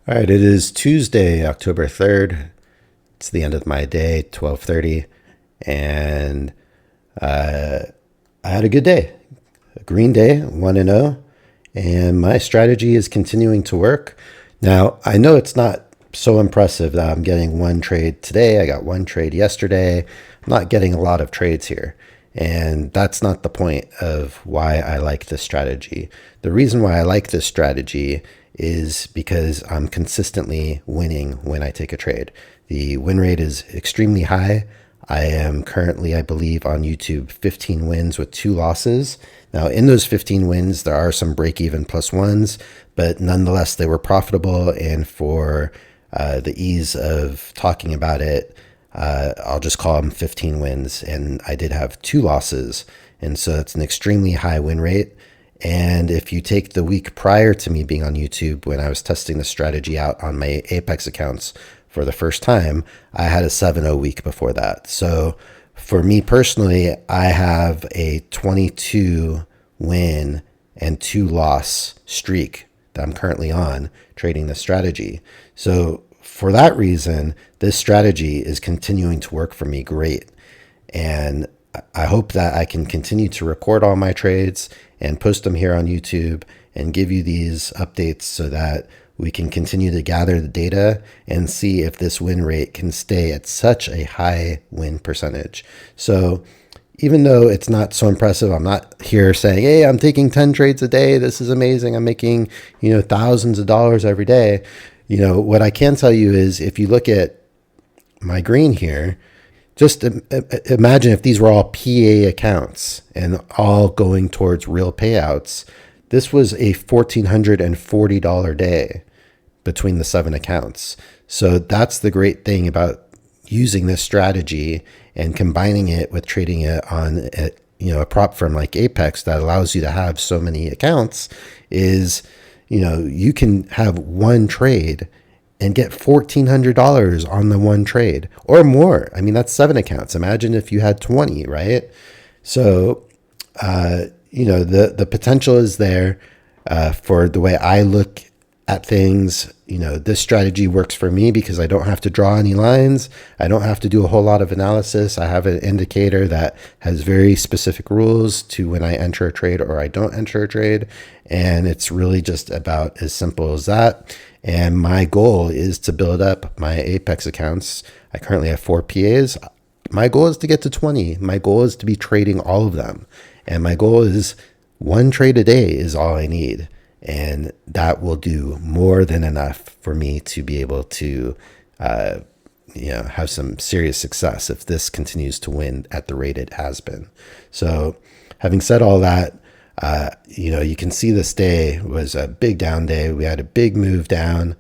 All right, it is Tuesday, October 3rd. It's the end of my day, 12:30, and I had a good day. A green day, 1-0, and my strategy is continuing to work. Now, I know it's not so impressive that I'm getting one trade today. I got one trade yesterday. I'm not getting a lot of trades here. And that's not the point of why I like this strategy. The reason why I like this strategy is because I'm consistently winning when I take a trade. The win rate is extremely high. I am currently, I believe, on YouTube 15 wins with 2 losses. Now, in those 15 wins, there are some break even plus ones, but nonetheless, they were profitable. And for the ease of talking about it, I'll just call them 15 wins. And I did have 2 losses. And so it's an extremely high win rate. And if you take the week prior to me being on YouTube, when I was testing the strategy out on my Apex accounts for the first time, I had a 7-0 week before that. So for me personally, I have a 22 win and 2 loss streak that I'm currently on trading the strategy. So for that reason, this strategy is continuing to work for me great. And I hope that I can continue to record all my trades and post them here on YouTube and give you these updates so that we can continue to gather the data and see if this win rate can stay at such a high win percentage. So even though it's not so impressive, I'm not here saying, hey, I'm taking 10 trades a day. This is amazing. I'm making, thousands of dollars every day. What I can tell you is if you look at my green here, just imagine if these were all PA accounts and all going towards real payouts. This was a $1,440 day between the 7 accounts. So that's the great thing about using this strategy and combining it with trading it on a prop firm like Apex that allows you to have so many accounts is, you can have one trade and get $1,400 on the one trade or more. I mean, that's 7 accounts. Imagine if you had 20, right? So, the potential is there for the way I look at things. This strategy works for me because I don't have to draw any lines. I don't have to do a whole lot of analysis. I have an indicator that has very specific rules to when I enter a trade or I don't enter a trade. And it's really just about as simple as that. And my goal is to build up my Apex accounts. I currently have 4 PAs. My goal is to get to 20. My goal is to be trading all of them. And my goal is 1 trade a day is all I need. And that will do more than enough for me to be able to, have some serious success if this continues to win at the rate it has been. So having said all that, you can see this day was a big down day. We had a big move down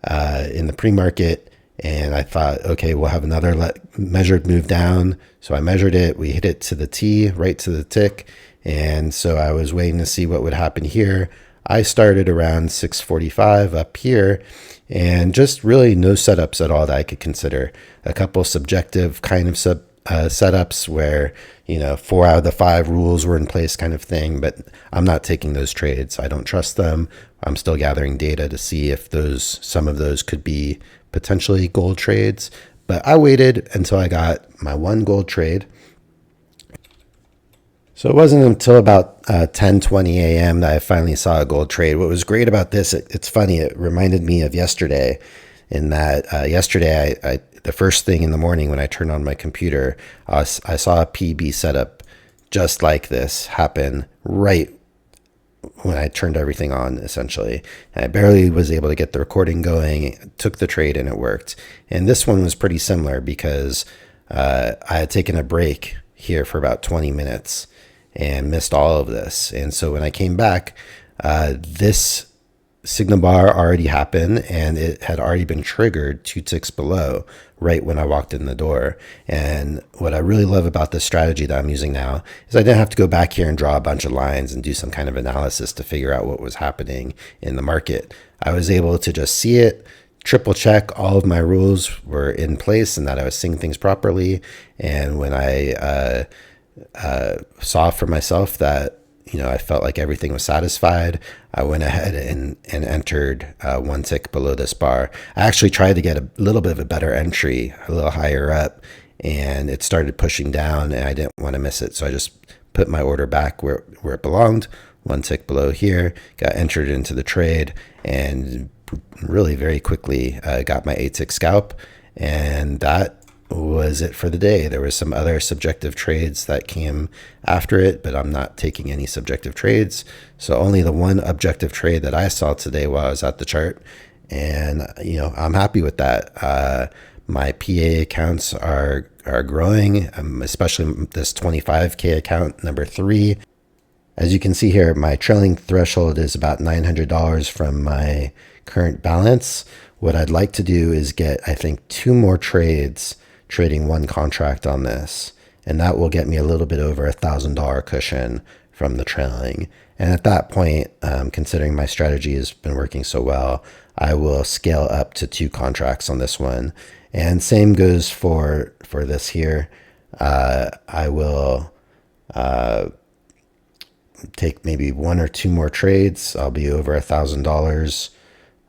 in the pre-market, and I thought, okay, we'll have another measured move down. So I measured it. We hit it to the T, right to the tick. And so I was waiting to see what would happen here. I started around 645 up here, and just really no setups at all that I could consider. A couple subjective kind of setups where 4 out of the 5 rules were in place kind of thing, but I'm not taking those trades. I don't trust them. I'm still gathering data to see if some of those could be potentially gold trades, but I waited until I got my 1 gold trade. So it wasn't until about 10:20 a.m. that I finally saw a gold trade. What was great about this, it's funny, it reminded me of yesterday in that yesterday I the first thing in the morning when I turned on my computer, I saw a PB setup just like this happen right when I turned everything on, essentially. And I barely was able to get the recording going, took the trade, and it worked. And this one was pretty similar because I had taken a break here for about 20 minutes and missed all of this. And so when I came back, this signal bar already happened and it had already been triggered 2 ticks below right when I walked in the door. And what I really love about this strategy that I'm using now is I didn't have to go back here and draw a bunch of lines and do some kind of analysis to figure out what was happening in the market. I was able to just see it, triple check all of my rules were in place and that I was seeing things properly. And when I saw for myself that I felt like everything was satisfied, I went ahead and entered 1 tick below this bar. I actually tried to get a little bit of a better entry, a little higher up, and it started pushing down, and I didn't want to miss it. So I just put my order back where it belonged, 1 tick below here, got entered into the trade, and really very quickly got my 8-tick scalp. And that was it for the day. There was some other subjective trades that came after it, but I'm not taking any subjective trades. So only the one objective trade that I saw today while I was at the chart. And, I'm happy with that. My PA accounts are growing, especially this 25K account, number 3. As you can see here, my trailing threshold is about $900 from my current balance. What I'd like to do is get, I think, 2 more trades trading 1 contract on this, and that will get me a little bit over $1,000 cushion from the trailing. And at that point, considering my strategy has been working so well, I will scale up to 2 contracts on this one. And same goes for this here. I will take maybe 1 or 2 more trades. I'll be over $1,000.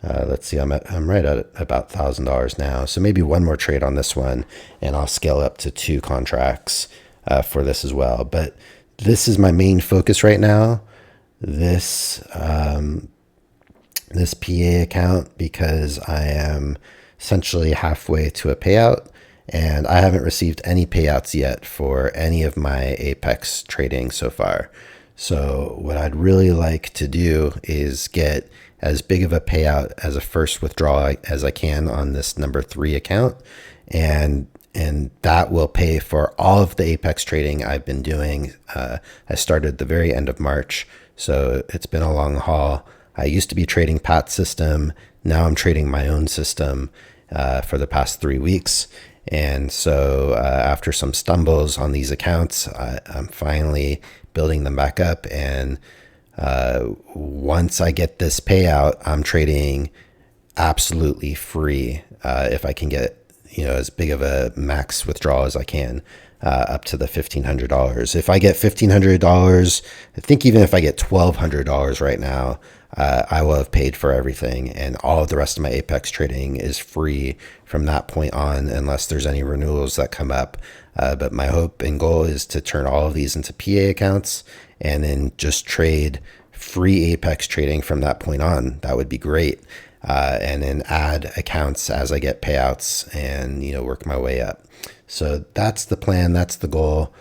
Let's see, I'm right at about $1,000 now. So maybe 1 more trade on this one, and I'll scale up to 2 contracts for this as well. But this is my main focus right now. This this PA account, because I am essentially halfway to a payout, and I haven't received any payouts yet for any of my Apex trading so far. So what I'd really like to do is get as big of a payout as a first withdrawal as I can on this number 3 account. And that will pay for all of the Apex trading I've been doing. I started the very end of March, so it's been a long haul. I used to be trading Pat's system. Now I'm trading my own system for the past 3 weeks. And so after some stumbles on these accounts, I'm finally building them back up. And once I get this payout, I'm trading absolutely free if I can get as big of a max withdrawal as I can, up to the $1,500. If I get $1,500, I think even if I get $1,200 right now, I will have paid for everything, and all of the rest of my Apex trading is free from that point on, unless there's any renewals that come up. But my hope and goal is to turn all of these into PA accounts and then just trade free Apex trading from that point on. That would be great. And then add accounts as I get payouts and, work my way up. So that's the plan. That's the goal.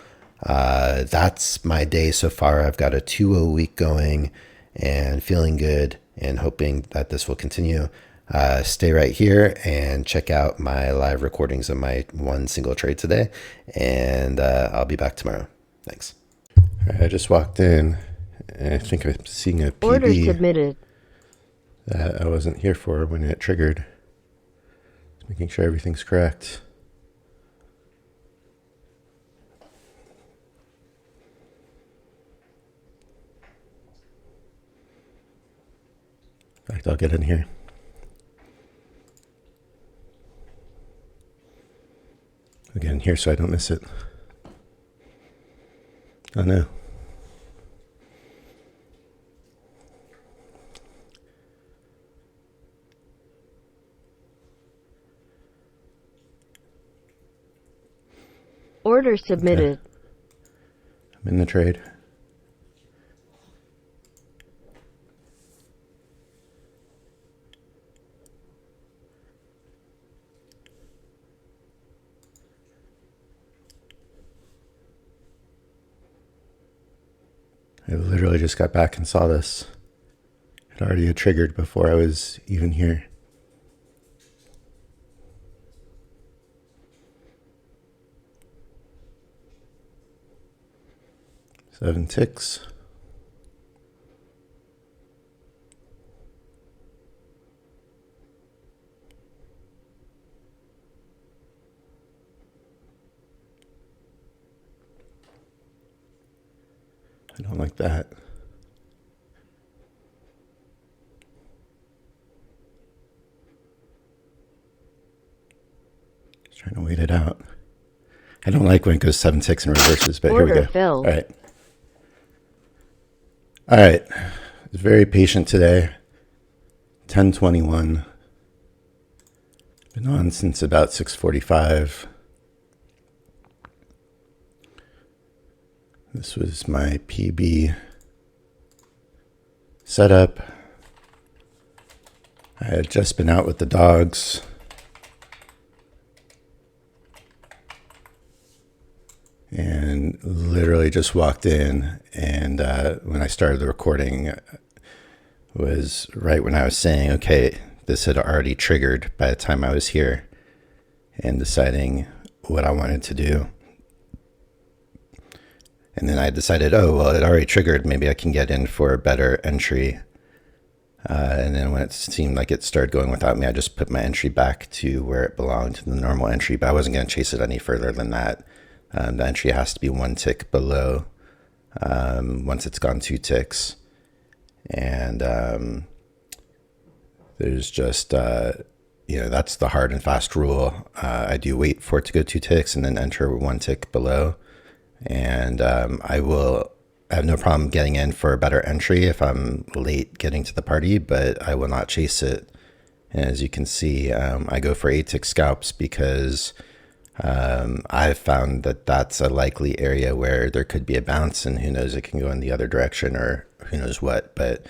That's my day so far. I've got a 2-0 week going and feeling good and hoping that this will continue. Stay right here and check out my live recordings of my 1 single trade today. And I'll be back tomorrow. Thanks. All right, I just walked in and I think I'm seeing a PB. Order submitted. That I wasn't here for when it triggered. Just making sure everything's correct. In fact, I'll get in here. I'll get in here so I don't miss it. Oh no. Order submitted. Okay. I'm in the trade. I literally just got back and saw this. It already had triggered before I was even here. Seven ticks. I don't like that. Just trying to wait it out. I don't like when it goes 7 ticks and reverses, but Order here we go. filled. All right. All right. Very patient today. 10:21. Been on since about 6:45. This was my PB setup. I had just been out with the dogs. And literally just walked in, and when I started the recording was right when I was saying, okay, this had already triggered by the time I was here and deciding what I wanted to do. And then I decided, oh, well, it already triggered. Maybe I can get in for a better entry. And then when it seemed like it started going without me, I just put my entry back to where it belonged, to the normal entry. But I wasn't going to chase it any further than that. The entry has to be 1 tick below once it's gone 2 ticks. And there's just, that's the hard and fast rule. I do wait for it to go 2 ticks and then enter 1 tick below. And I have no problem getting in for a better entry if I'm late getting to the party, but I will not chase it. And as you can see, I go for 8 tick scalps because I've found that that's a likely area where there could be a bounce, and who knows, it can go in the other direction or who knows what. But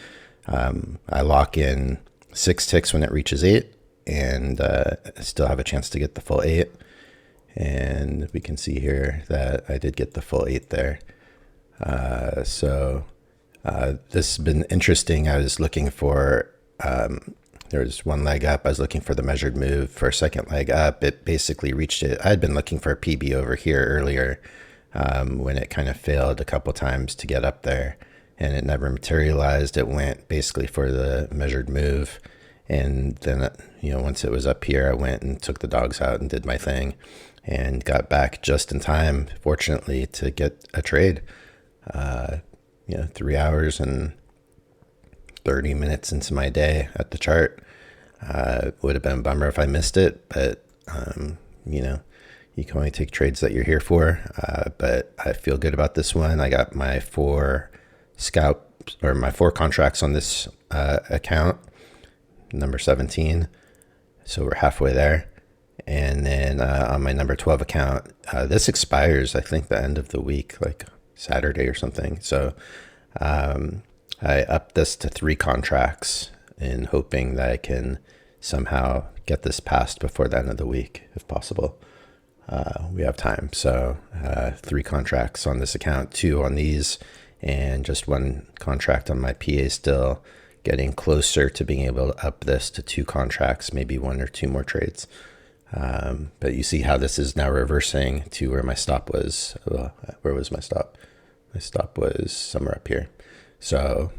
I lock in 6 ticks when it reaches 8, and I still have a chance to get the full 8. And we can see here that I did get the full 8 there. So this has been interesting. I was looking for, there was 1 leg up. I was looking for the measured move for a second leg up. It basically reached it. I had been looking for a PB over here earlier when it kind of failed a couple times to get up there, and it never materialized. It went basically for the measured move. And then, once it was up here, I went and took the dogs out and did my thing and got back just in time, fortunately, to get a trade. 3 hours and 30 minutes into my day at the chart. Would have been a bummer if I missed it, but, you can only take trades that you're here for. But I feel good about this one. I got my 4 contracts on this account, number 17. So we're halfway there. And then on my number 12 account, this expires, I think, the end of the week, like Saturday or something. So I upped this to 3 contracts in hoping that I can somehow get this passed before the end of the week, if possible. We have time. So 3 contracts on this account, 2 on these, and just 1 contract on my PA still, getting closer to being able to up this to 2 contracts, maybe 1 or 2 more trades. But you see how this is now reversing to where my stop was. Where was my stop? My stop was somewhere up here. So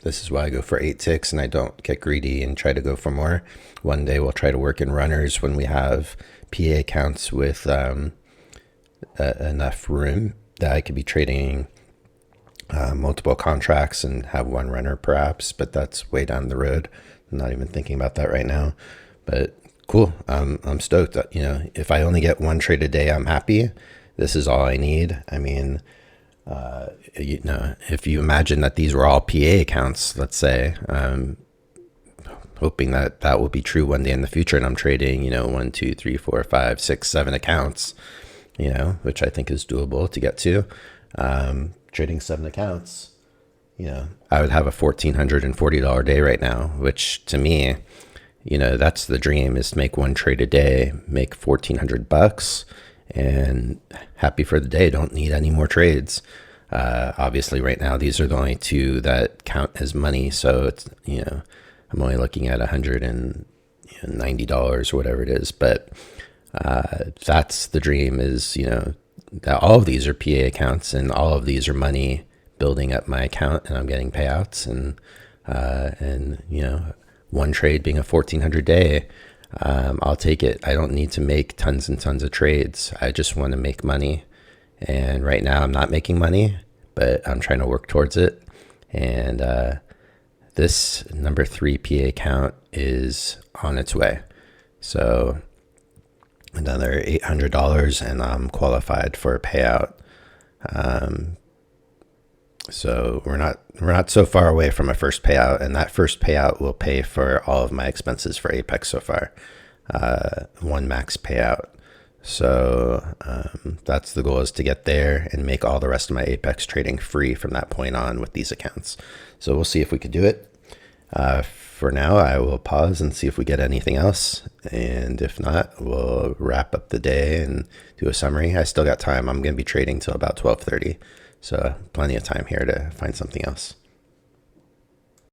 this is why I go for 8 ticks and I don't get greedy and try to go for more. One day we'll try to work in runners when we have PA accounts with enough room that I could be trading multiple contracts and have 1 runner perhaps, but that's way down the road. I'm not even thinking about that right now, but cool. I'm stoked that, if I only get 1 trade a day, I'm happy. This is all I need. I mean, if you imagine that these were all PA accounts, let's say, hoping that that will be true one day in the future, and I'm trading, 1, 2, 3, 4, 5, 6, 7 accounts, which I think is doable to get to. Trading 7 accounts, I would have a $1,440 day right now, which to me, that's the dream, is to make 1 trade a day, make $1,400 and happy for the day. Don't need any more trades. Obviously right now, these are the only 2 that count as money. So it's, I'm only looking at $190 or whatever it is. But that's the dream, is, that all of these are PA accounts and all of these are money building up my account, and I'm getting payouts, and 1 trade being a $1,400 day. I'll take it. I don't need to make tons and tons of trades. I just want to make money. And right now I'm not making money, but I'm trying to work towards it. And this number 3 PA account is on its way. So another $800 and I'm qualified for a payout. So we're not so far away from a first payout, and that first payout will pay for all of my expenses for Apex so far. One max payout. So that's the goal, is to get there and make all the rest of my Apex trading free from that point on with these accounts. So we'll see if we could do it. For now, I will pause and see if we get anything else. And if not, we'll wrap up the day and do a summary. I still got time. I'm going to be trading till about 12:30. So plenty of time here to find something else.